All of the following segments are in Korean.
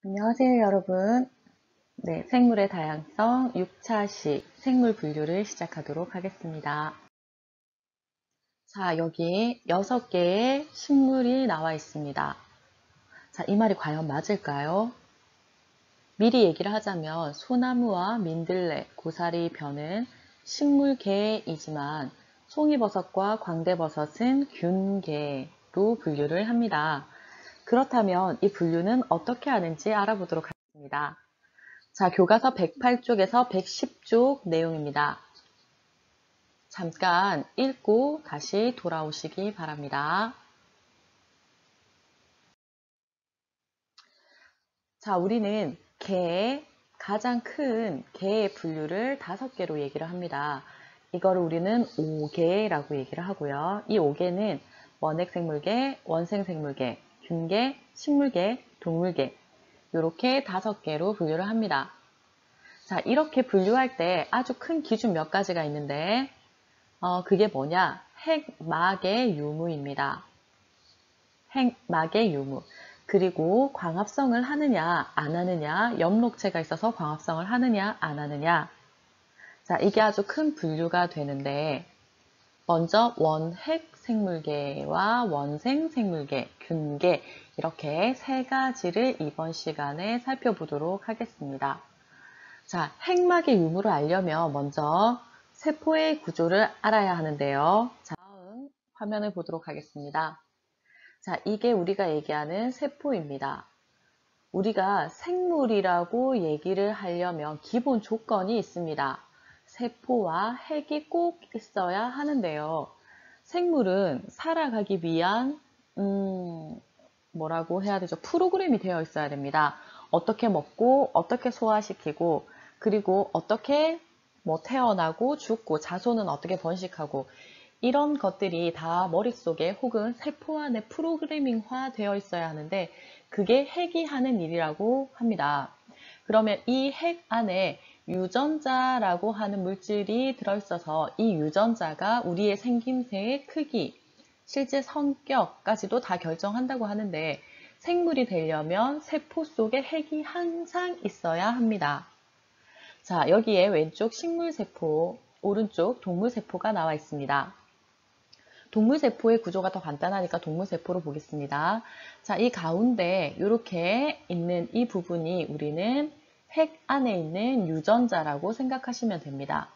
안녕하세요, 여러분. 네, 생물의 다양성 6차시 생물 분류를 시작하도록 하겠습니다. 자, 여기 6개의 식물이 나와 있습니다. 자, 이 말이 과연 맞을까요? 미리 얘기를 하자면 소나무와 민들레, 고사리, 벼는 식물계이지만 송이버섯과 광대버섯은 균계로 분류를 합니다. 그렇다면 이 분류는 어떻게 하는지 알아보도록 하겠습니다. 자, 교과서 108쪽에서 110쪽 내용입니다. 잠깐 읽고 다시 돌아오시기 바랍니다. 자, 우리는 가장 큰 개의 분류를 5개로 얘기를 합니다. 이거를 우리는 5개라고 얘기를 하고요. 이 5개는 원핵생물계, 원생생물계, 균계, 식물계, 동물계 이렇게 5개로 분류를 합니다. 자, 이렇게 분류할 때 아주 큰 기준 몇 가지가 있는데 그게 뭐냐? 핵막의 유무입니다. 핵막의 유무. 그리고 광합성을 하느냐 안 하느냐, 엽록체가 있어서 광합성을 하느냐 안 하느냐. 자, 이게 아주 큰 분류가 되는데 먼저 원핵 생물계와 원생 생물계, 균계 이렇게 3가지를 이번 시간에 살펴보도록 하겠습니다. 자, 핵막의 유무를 알려면 먼저 세포의 구조를 알아야 하는데요. 자, 다음 화면을 보도록 하겠습니다. 자, 이게 우리가 얘기하는 세포입니다. 우리가 생물이라고 얘기를 하려면 기본 조건이 있습니다. 세포와 핵이 꼭 있어야 하는데요. 생물은 살아가기 위한 뭐라고 해야 되죠? 프로그램이 되어 있어야 됩니다. 어떻게 먹고 어떻게 소화시키고 그리고 어떻게 태어나고 죽고 자손은 어떻게 번식하고 이런 것들이 다 머릿속에 혹은 세포 안에 프로그래밍화 되어 있어야 하는데 그게 핵이 하는 일이라고 합니다. 그러면 이 핵 안에 유전자라고 하는 물질이 들어있어서 이 유전자가 우리의 생김새의 크기, 실제 성격까지도 다 결정한다고 하는데 생물이 되려면 세포 속에 핵이 항상 있어야 합니다. 자, 여기에 왼쪽 식물세포, 오른쪽 동물세포가 나와 있습니다. 동물세포의 구조가 더 간단하니까 동물세포로 보겠습니다. 자, 이 가운데 이렇게 있는 이 부분이 우리는 핵 안에 있는 유전자라고 생각하시면 됩니다.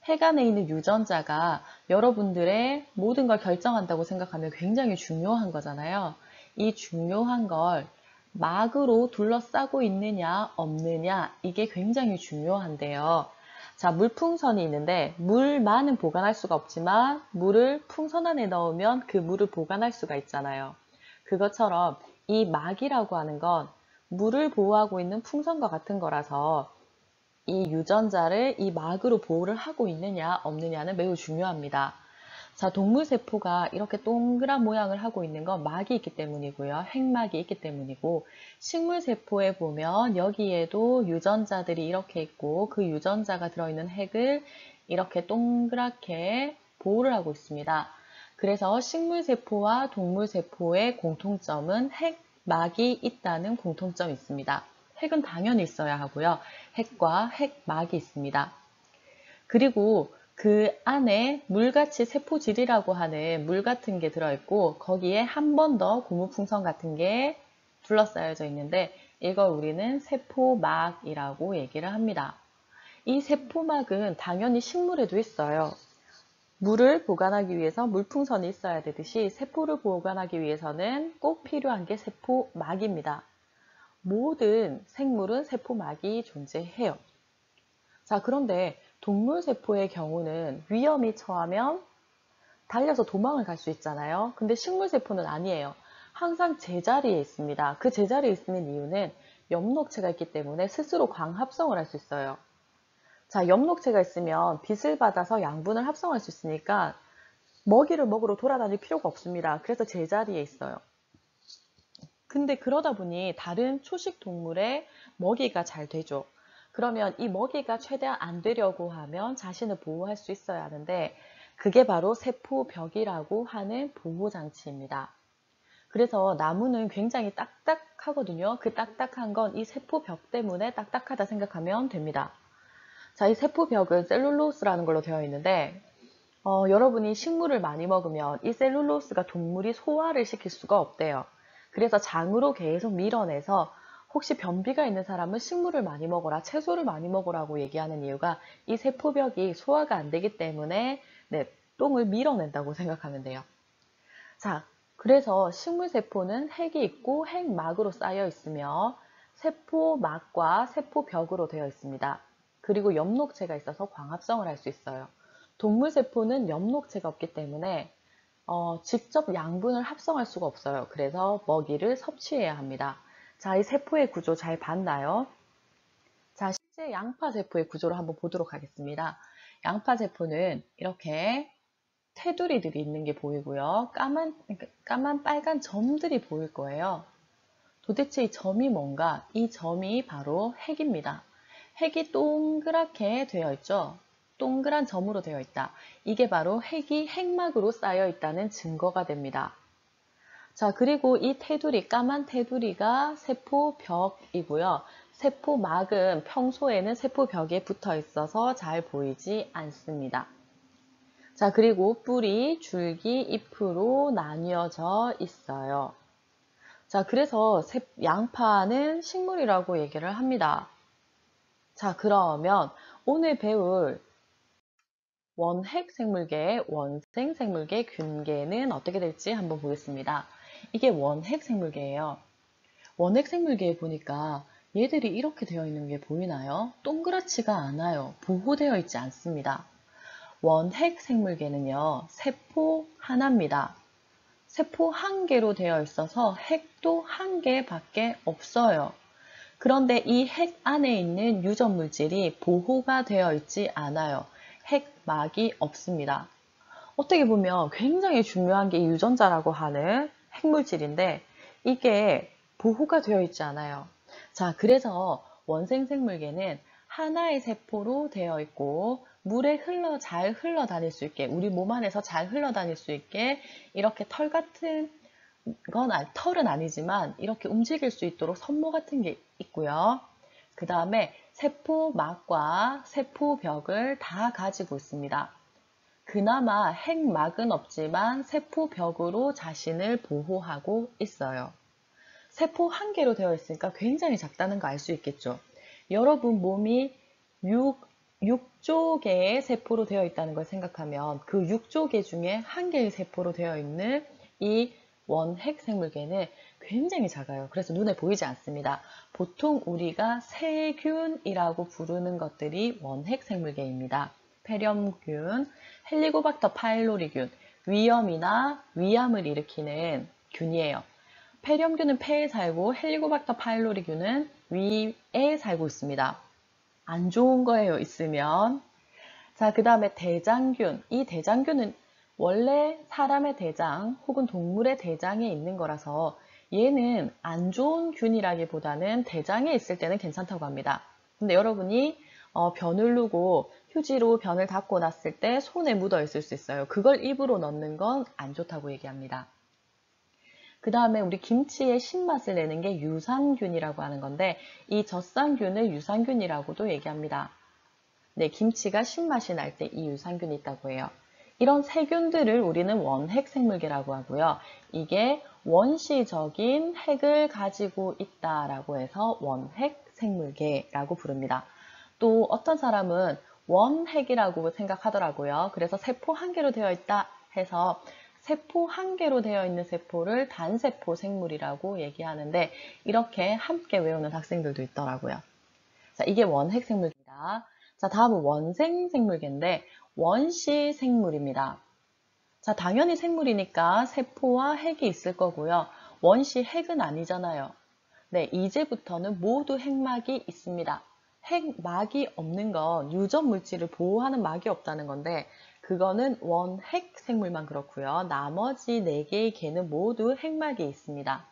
핵 안에 있는 유전자가 여러분들의 모든 걸 결정한다고 생각하면 굉장히 중요한 거잖아요. 이 중요한 걸 막으로 둘러싸고 있느냐 없느냐 이게 굉장히 중요한데요. 자, 물풍선이 있는데 물만은 보관할 수가 없지만 물을 풍선 안에 넣으면 그 물을 보관할 수가 있잖아요. 그것처럼 이 막이라고 하는 건 물을 보호하고 있는 풍선과 같은 거라서 이 유전자를 이 막으로 보호를 하고 있느냐 없느냐는 매우 중요합니다. 자, 동물세포가 이렇게 동그란 모양을 하고 있는 건 막이 있기 때문이고요. 핵막이 있기 때문이고 식물세포에 보면 여기에도 유전자들이 이렇게 있고 그 유전자가 들어있는 핵을 이렇게 동그랗게 보호를 하고 있습니다. 그래서 식물세포와 동물세포의 공통점은 핵막이 있다는 공통점이 있습니다. 핵은 당연히 있어야 하고요. 핵과 핵막이 있습니다. 그리고 그 안에 물같이 세포질이라고 하는 물 같은 게 들어있고 거기에 한 번 더 고무풍선 같은 게 둘러싸여져 있는데 이걸 우리는 세포막이라고 얘기를 합니다. 이 세포막은 당연히 식물에도 있어요. 물을 보관하기 위해서 물풍선이 있어야 되듯이 세포를 보관하기 위해서는 꼭 필요한 게 세포막입니다. 모든 생물은 세포막이 존재해요. 자, 그런데 동물세포의 경우는 위험이 처하면 달려서 도망을 갈 수 있잖아요. 근데 식물세포는 아니에요. 항상 제자리에 있습니다. 그 제자리에 있는 이유는 엽록체가 있기 때문에 스스로 광합성을 할 수 있어요. 자, 엽록체가 있으면 빛을 받아서 양분을 합성할 수 있으니까 먹이를 먹으러 돌아다닐 필요가 없습니다. 그래서 제자리에 있어요. 근데 그러다 보니 다른 초식 동물의 먹이가 잘 되죠. 그러면 이 먹이가 최대한 안 되려고 하면 자신을 보호할 수 있어야 하는데 그게 바로 세포벽이라고 하는 보호장치입니다. 그래서 나무는 굉장히 딱딱하거든요. 그 딱딱한 건 이 세포벽 때문에 딱딱하다 생각하면 됩니다. 자, 이 세포벽은 셀룰로스라는 걸로 되어 있는데 여러분이 식물을 많이 먹으면 이 셀룰로스가 동물이 소화를 시킬 수가 없대요. 그래서 장으로 계속 밀어내서 혹시 변비가 있는 사람은 식물을 많이 먹어라, 채소를 많이 먹으라고 얘기하는 이유가 이 세포벽이 소화가 안 되기 때문에 네, 똥을 밀어낸다고 생각하면 돼요. 자, 그래서 식물세포는 핵이 있고 핵막으로 쌓여 있으며 세포막과 세포벽으로 되어 있습니다. 그리고 엽록체가 있어서 광합성을 할 수 있어요. 동물세포는 엽록체가 없기 때문에 직접 양분을 합성할 수가 없어요. 그래서 먹이를 섭취해야 합니다. 자, 이 세포의 구조 잘 봤나요? 자, 실제 양파세포의 구조를 한번 보도록 하겠습니다. 양파세포는 이렇게 테두리들이 있는 게 보이고요. 까만 빨간 점들이 보일 거예요. 도대체 이 점이 뭔가? 이 점이 바로 핵입니다. 핵이 동그랗게 되어 있죠. 동그란 점으로 되어 있다. 이게 바로 핵이 핵막으로 쌓여 있다는 증거가 됩니다. 자, 그리고 이 테두리, 까만 테두리가 세포벽이고요. 세포막은 평소에는 세포벽에 붙어 있어서 잘 보이지 않습니다. 자, 그리고 뿌리, 줄기, 잎으로 나뉘어져 있어요. 자, 그래서 양파는 식물이라고 얘기를 합니다. 자, 그러면 오늘 배울 원핵 생물계, 원생 생물계, 균계는 어떻게 될지 한번 보겠습니다. 이게 원핵 생물계예요. 원핵 생물계에 보니까 얘들이 이렇게 되어 있는 게 보이나요? 동그랗지가 않아요. 보호되어 있지 않습니다. 원핵 생물계는요, 세포 하나입니다. 세포 한 개로 되어 있어서 핵도 한 개밖에 없어요. 그런데 이 핵 안에 있는 유전 물질이 보호가 되어 있지 않아요. 핵막이 없습니다. 어떻게 보면 굉장히 중요한 게 이 유전자라고 하는 핵물질인데 이게 보호가 되어 있지 않아요. 자, 그래서 원생 생물계는 하나의 세포로 되어 있고 물에 잘 흘러다닐 수 있게, 우리 몸 안에서 잘 흘러다닐 수 있게 이렇게 털 같은 털은 아니지만 이렇게 움직일 수 있도록 섬모 같은 게 있고요. 그 다음에 세포막과 세포벽을 다 가지고 있습니다. 그나마 핵막은 없지만 세포벽으로 자신을 보호하고 있어요. 세포 한 개로 되어 있으니까 굉장히 작다는 거 알 수 있겠죠. 여러분 몸이 6조 개의 세포로 되어 있다는 걸 생각하면 그 6조 개 중에 한 개의 세포로 되어 있는 이 원핵 생물계는 굉장히 작아요. 그래서 눈에 보이지 않습니다. 보통 우리가 세균이라고 부르는 것들이 원핵 생물계입니다. 폐렴균, 헬리코박터 파일로리균, 위염이나 위암을 일으키는 균이에요. 폐렴균은 폐에 살고 헬리코박터 파일로리균은 위에 살고 있습니다. 안 좋은 거예요, 있으면. 자, 그 다음에 대장균. 이 대장균은 원래 사람의 대장 혹은 동물의 대장에 있는 거라서 얘는 안 좋은 균이라기보다는 대장에 있을 때는 괜찮다고 합니다. 근데 여러분이 변을 누고 휴지로 변을 닦고 났을 때 손에 묻어 있을 수 있어요. 그걸 입으로 넣는 건 안 좋다고 얘기합니다. 그 다음에 우리 김치의 신맛을 내는 게 유산균이라고 하는 건데 이 젖산균을 유산균이라고도 얘기합니다. 네, 김치가 신맛이 날 때 이 유산균이 있다고 해요. 이런 세균들을 우리는 원핵 생물계라고 하고요. 이게 원시적인 핵을 가지고 있다라고 해서 원핵 생물계라고 부릅니다. 또 어떤 사람은 원핵이라고 생각하더라고요. 그래서 세포 한 개로 되어 있다 해서 세포 한 개로 되어 있는 세포를 단세포 생물이라고 얘기하는데 이렇게 함께 외우는 학생들도 있더라고요. 자, 이게 원핵 생물입니다. 자, 다음은 원생 생물계인데 원시 생물입니다. 자, 당연히 생물이니까 세포와 핵이 있을 거고요. 원시 핵은 아니잖아요. 네, 이제부터는 모두 핵막이 있습니다. 핵막이 없는 건 유전 물질을 보호하는 막이 없다는 건데 그거는 원핵 생물만 그렇고요. 나머지 4개의 개는 모두 핵막이 있습니다.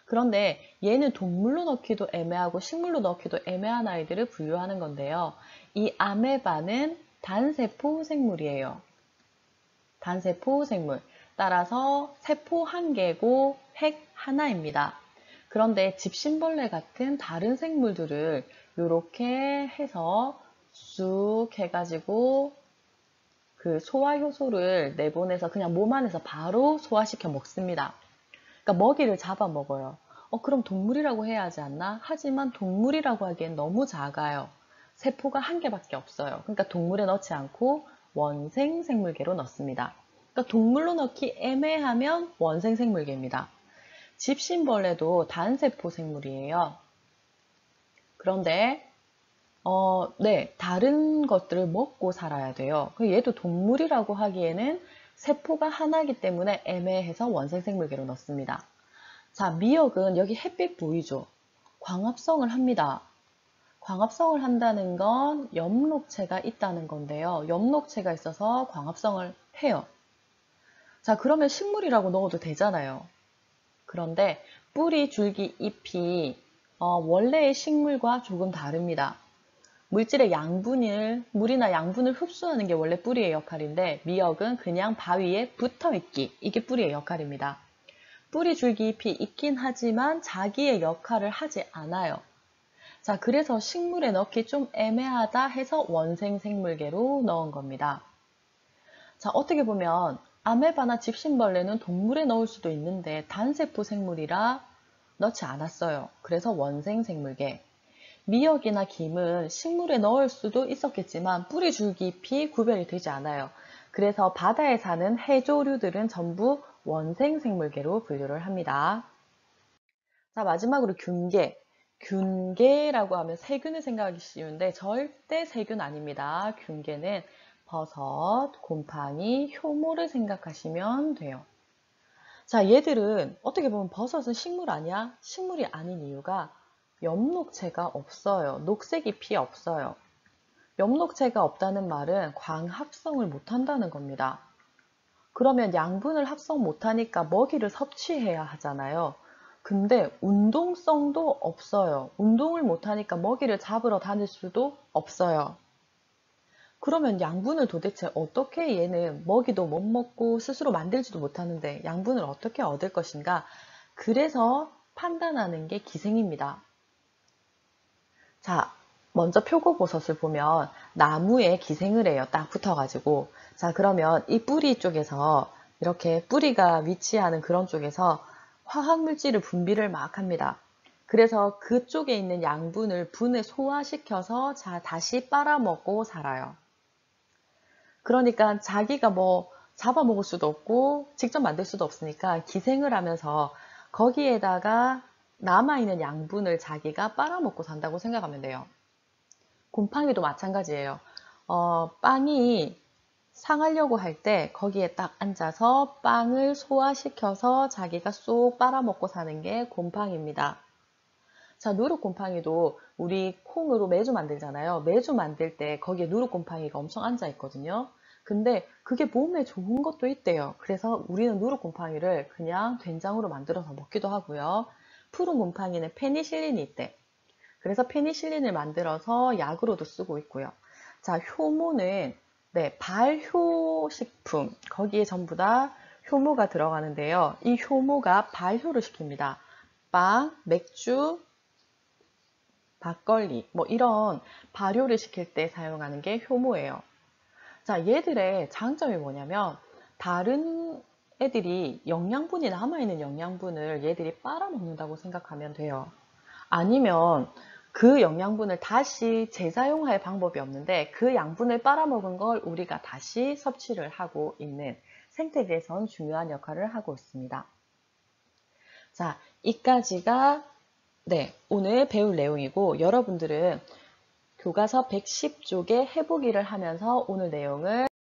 그런데 얘는 동물로 넣기도 애매하고 식물로 넣기도 애매한 아이들을 분류하는 건데요. 이 아메바는 단세포 생물이에요. 단세포 생물. 따라서 세포 한 개고 핵 하나입니다. 그런데 집신벌레 같은 다른 생물들을 이렇게 해서 쑥 해가지고 그 소화효소를 내보내서 그냥 몸 안에서 바로 소화시켜 먹습니다. 그러니까 먹이를 잡아 먹어요. 그럼 동물이라고 해야 하지 않나? 하지만 동물이라고 하기엔 너무 작아요. 세포가 한 개밖에 없어요. 그러니까 동물에 넣지 않고 원생 생물계로 넣습니다. 그러니까 동물로 넣기 애매하면 원생 생물계입니다. 집신벌레도 단세포 생물이에요. 그런데 네, 다른 것들을 먹고 살아야 돼요. 얘도 동물이라고 하기에는 세포가 하나이기 때문에 애매해서 원생생물계로 넣습니다. 자, 미역은 여기 햇빛 보이죠? 광합성을 합니다. 광합성을 한다는 건 엽록체가 있다는 건데요. 엽록체가 있어서 광합성을 해요. 자, 그러면 식물이라고 넣어도 되잖아요. 그런데 뿌리, 줄기, 잎이 원래의 식물과 조금 다릅니다. 물질의 양분을, 물이나 양분을 흡수하는 게 원래 뿌리의 역할인데 미역은 그냥 바위에 붙어있기, 이게 뿌리의 역할입니다. 뿌리, 줄기, 잎이 있긴 하지만 자기의 역할을 하지 않아요. 자, 그래서 식물에 넣기 좀 애매하다 해서 원생생물계로 넣은 겁니다. 자, 어떻게 보면 아메바나 집신벌레는 동물에 넣을 수도 있는데 단세포 생물이라 넣지 않았어요. 그래서 원생생물계. 미역이나 김은 식물에 넣을 수도 있었겠지만 뿌리, 줄기, 잎이 구별이 되지 않아요. 그래서 바다에 사는 해조류들은 전부 원생생물계로 분류를 합니다. 자, 마지막으로 균계. 균계라고 하면 세균을 생각하기 쉬운데 절대 세균 아닙니다. 균계는 버섯, 곰팡이, 효모를 생각하시면 돼요. 자, 얘들은 어떻게 보면 버섯은 식물 아니야? 식물이 아닌 이유가 엽록체가 없어요. 녹색 잎이 없어요. 엽록체가 없다는 말은 광합성을 못한다는 겁니다. 그러면 양분을 합성 못하니까 먹이를 섭취해야 하잖아요. 근데 운동성도 없어요. 운동을 못하니까 먹이를 잡으러 다닐 수도 없어요. 그러면 양분을 도대체 어떻게 얘는 먹이도 못 먹고 스스로 만들지도 못하는데 양분을 어떻게 얻을 것인가? 그래서 판단하는 게 기생입니다. 자, 먼저 표고버섯을 보면 나무에 기생을 해요. 딱 붙어가지고. 자, 그러면 이 뿌리 쪽에서 이렇게 뿌리가 위치하는 그런 쪽에서 화학물질을 분비를 막 합니다. 그래서 그쪽에 있는 양분을 분해 소화시켜서 다시 빨아먹고 살아요. 그러니까 자기가 뭐 잡아먹을 수도 없고 직접 만들 수도 없으니까 기생을 하면서 거기에다가 남아있는 양분을 자기가 빨아먹고 산다고 생각하면 돼요. 곰팡이도 마찬가지예요. 빵이 상하려고 할 때 거기에 딱 앉아서 빵을 소화시켜서 자기가 쏙 빨아먹고 사는 게 곰팡이입니다. 자, 누룩곰팡이도 우리 콩으로 매주 만들잖아요. 매주 만들 때 거기에 누룩곰팡이가 엄청 앉아 있거든요. 근데 그게 몸에 좋은 것도 있대요. 그래서 우리는 누룩곰팡이를 그냥 된장으로 만들어서 먹기도 하고요. 푸른 곰팡이는 페니실린이 있대. 그래서 페니실린을 만들어서 약으로도 쓰고 있고요. 자, 효모는 네, 발효식품, 거기에 전부 다 효모가 들어가는데요. 이 효모가 발효를 시킵니다. 빵, 맥주, 막걸리, 뭐 이런 발효를 시킬 때 사용하는 게 효모예요. 자, 얘들의 장점이 뭐냐면 다른 애들이 영양분이 남아있는 영양분을 얘들이 빨아먹는다고 생각하면 돼요. 아니면 그 영양분을 다시 재사용할 방법이 없는데 그 양분을 빨아먹은 걸 우리가 다시 섭취를 하고 있는 생태계에선 중요한 역할을 하고 있습니다. 자, 이까지가 네, 오늘 배울 내용이고 여러분들은 교과서 110쪽에 해보기를 하면서 오늘 내용을